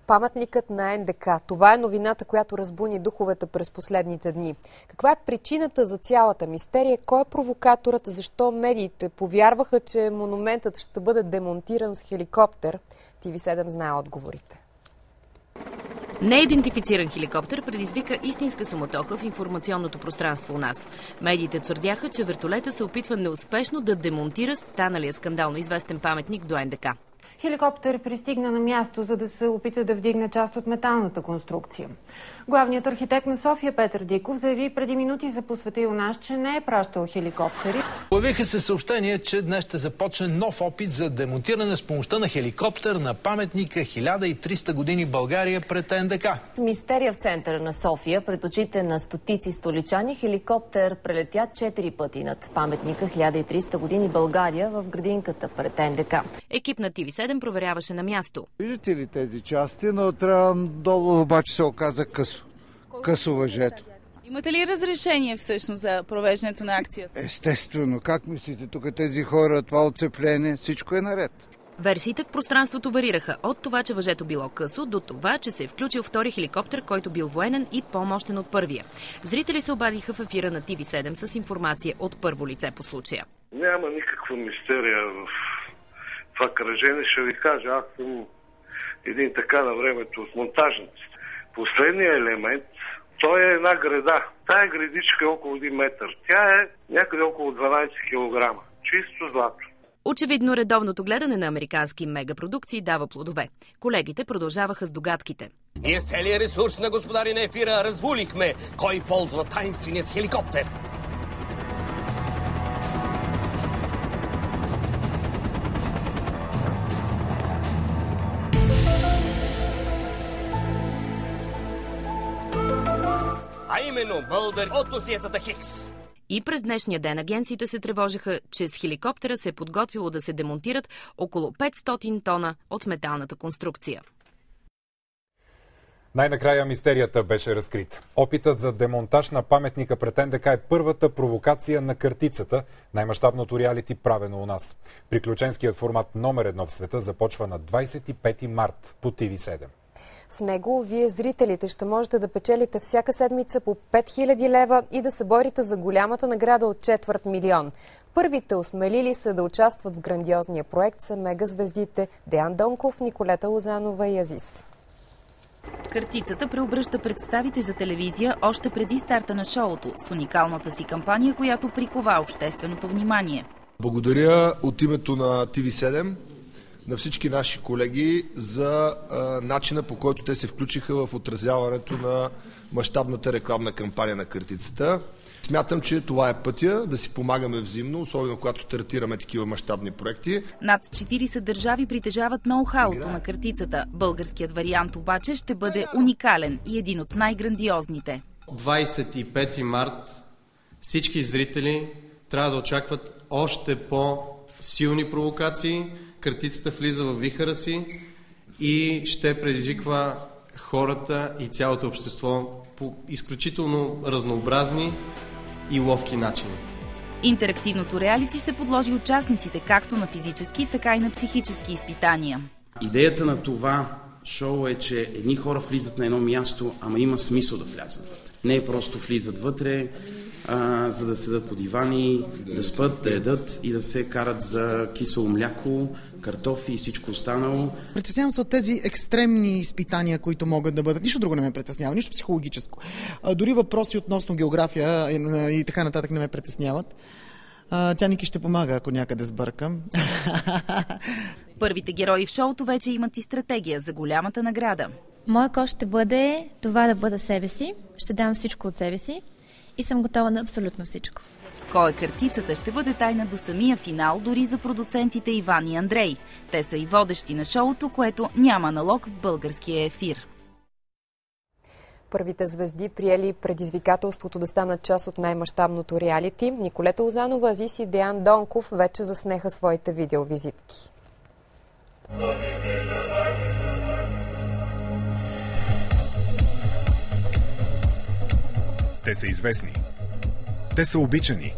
Паметникът на НДК. Това е новината, която разбуни духовете през последните дни. Каква е причината за цялата мистерия? Кой е провокаторът? Защо медиите повярваха, че монументът ще бъде демонтиран с хеликоптер? TV7 знае отговорите. Неидентифициран хеликоптер предизвика истинска суматоха в информационното пространство у нас. Медиите твърдяха, че вертолета се опитва неуспешно да демонтира станалия скандално известен паметник до НДК. Хеликоптер пристигна на място, за да се опита да вдигне част от металната конструкция. Главният архитект на София Петър Диков заяви преди минути за По света и у нас, че не е пращал хеликоптери. Появиха се съобщения, че днес ще започне нов опит за демонтиране с помощта на хеликоптер на паметника 1300 години България пред НДК. Мистерия в центъра на София, пред очите на стотици столичани, хеликоптер прелетя 4 пъти над паметника 1300 години България в градинката пред НДК. Екип на TV7 проверяваше на място. Виждате ли тези части, но трябва долу обаче се оказа късо въжето. Имате ли разрешение всъщност за провеждането на акцията? Естествено. Как мислите тук тези хора, това отцепление, всичко е наред? Версиите в пространството варираха от това, че въжето било късо, до това, че се е включил втори хеликоптер, който бил военен и по-мощен от първия. Зрители се обадиха в ефира на TV7 с информация от първо лице по случая. Няма никаква мистерия в това кръжение. Ще ви кажа, аз съм един така на времето от монтажниците. Последният елемент, той е една града. Тая градичка е около 1 метър. Тя е някъде около 12 кг. Чисто злато. Очевидно, редовното гледане на американски мегапродукции дава плодове. Колегите продължаваха с догадките. Ние с целият ресурс на господари на ефира развулихме кой ползва таинственият хеликоптер. А именно Мълдър от досиетата Хикс. И през днешния ден агенциите се тревожиха, че с хеликоптера се е подготвило да се демонтират около 500 тона от металната конструкция. Най-накрая мистерията беше разкрита. Опитът за демонтаж на паметника пред НДК е първата провокация на Картицата, най-мащабното реалити правено у нас. Приключенският формат номер 1 в света започва на 25 март по TV7. В него вие, зрителите, ще можете да печелите всяка седмица по 5000 лева и да се борите за голямата награда от 250 000. Първите осмелили се да участват в грандиозния проект са мегазвездите Деян Донков, Николета Лозанова и Азис. Картицата преобръща представите за телевизия още преди старта на шоуто с уникалната си кампания, която прикова общественото внимание. Благодаря от името на TV7 на всички наши колеги за начина, по който те се включиха в отразяването на мащабната рекламна кампания на Картицата. Смятам, че това е пътя да си помагаме взаимно, особено когато стартираме такива мащабни проекти. Над 40 държави притежават ноу-хауто на Картицата. Българският вариант обаче ще бъде уникален и един от най-грандиозните. 25 март всички зрители трябва да очакват още по-силни провокации. Картицата влиза в вихъра си и ще предизвиква хората и цялото общество по изключително разнообразни и ловки начини. Интерактивното реалити ще подложи участниците както на физически, така и на психически изпитания. Идеята на това шоу е, че едни хора влизат на едно място, ама има смисъл да влязат вътре. Не е просто влизат вътре, за да седат по дивани, да спят, да ядат и да се карат за кисело мляко, картофи и всичко останало. Притеснявам се от тези екстремни изпитания, които могат да бъдат. Нищо друго не ме притеснява, нищо психологическо. Дори въпроси относно география и така нататък не ме притесняват. Тя Ники ще помага, ако някъде сбъркам. Първите герои в шоуто вече имат и стратегия за голямата награда. Моя кош ще бъде това да бъда себе си. Ще дам всичко от себе си и съм готова на абсолютно всичко. Кой е Картицата ще бъде тайна до самия финал, дори за продуцентите Иван и Андрей. Те са и водещи на шоуто, което няма аналог в българския ефир. Първите звезди приели предизвикателството да станат част от най-мащабното реалити. Николета Лозанова, Азис и Деян Донков вече заснеха своите видеовизитки. Те са известни. Те са обичани.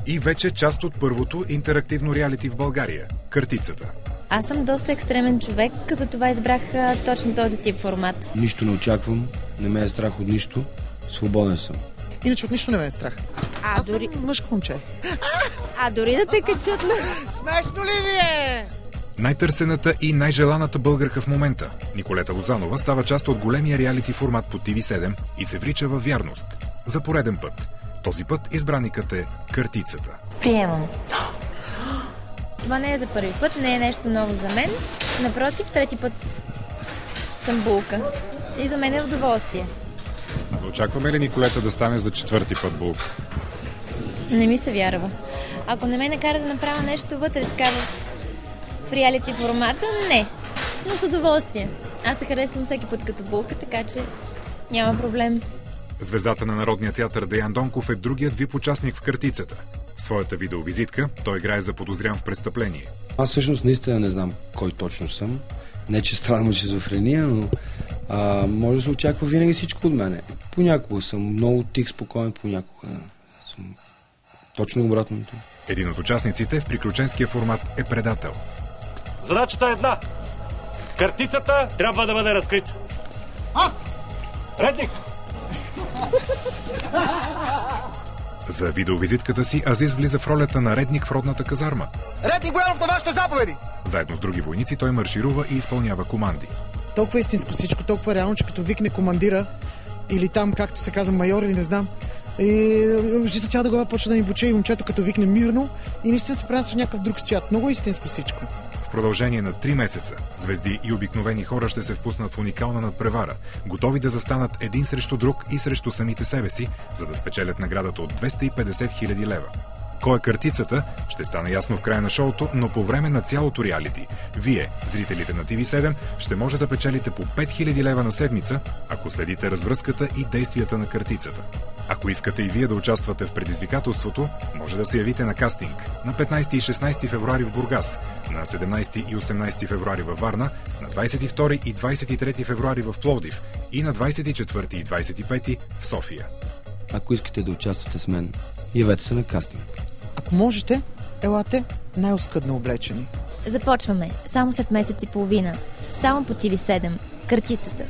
И вече част от първото интерактивно реалити в България – Картицата. Аз съм доста екстремен човек, затова избрах точно този тип формат. Нищо не очаквам, не ме е страх от нищо, свободен съм. Иначе от нищо не ме е страх. Аз съм мъжко момче. Дори да те качат на... Смешно ли ви е? Най-търсената и най-желаната българка в момента, Николета Лозанова, става част от големия реалити формат по TV7 и се врича във вярност. За пореден път. Този път избраникът е Къртицата. Приемам. Това не е за първи път, не е нещо ново за мен. Напротив, трети път съм булка. И за мен е удоволствие. Очакваме ли Николета да стане за четвърти път булка? Не ми се вярва. Ако не ме накара да направя нещо вътре така в реалити формата, не. Но с удоволствие. Аз се харесвам всеки път като булка, така че няма проблем. Звездата на Народния театър Деян Донков е другият VIP участник в Къртицата. В своята видеовизитка той играе за подозрян в престъпление. Аз всъщност наистина не знам кой точно съм. Не, че страдам от шизофрения, но може да се очаква винаги всичко от мене. Понякога съм много тих, спокоен, понякога съм точно обратното. Един от участниците в приключенския формат е предател. Задачата е една. Къртицата трябва да бъде разкрита. Редник! За видеовизитката си Азиз влиза в ролята на редник в родната казарма. Редник Боянов на вашите заповеди! Заедно с други войници той марширува и изпълнява команди. Толкова истинско всичко, толкова реално, че като викне командира или там, както се казва, майор или не знам, и за цялата глава почва да ми буче и момчето като викне мирно и наистина се правя в някакъв друг свят. Много истинско всичко. В продължение на 3 месеца звезди и обикновени хора ще се впуснат в уникална надпревара, готови да застанат един срещу друг и срещу самите себе си, за да спечелят наградата от 250 000 лева. Кой е Къртицата, ще стане ясно в края на шоуто, но по време на цялото реалити, вие, зрителите на TV7, ще може да печелите по 5000 лева на седмица, ако следите развръзката и действията на Къртицата. Ако искате и вие да участвате в предизвикателството, може да се явите на кастинг на 15 и 16 февруари в Бургас, на 17 и 18 февруари във Варна, на 22 и 23 февруари в Пловдив и на 24 и 25 в София. Ако искате да участвате с мен, явете се на кастинг. Ако можете, елате най-оскъдно облечени. Започваме. Само след месец и половина. Само по TV7. Къртицата.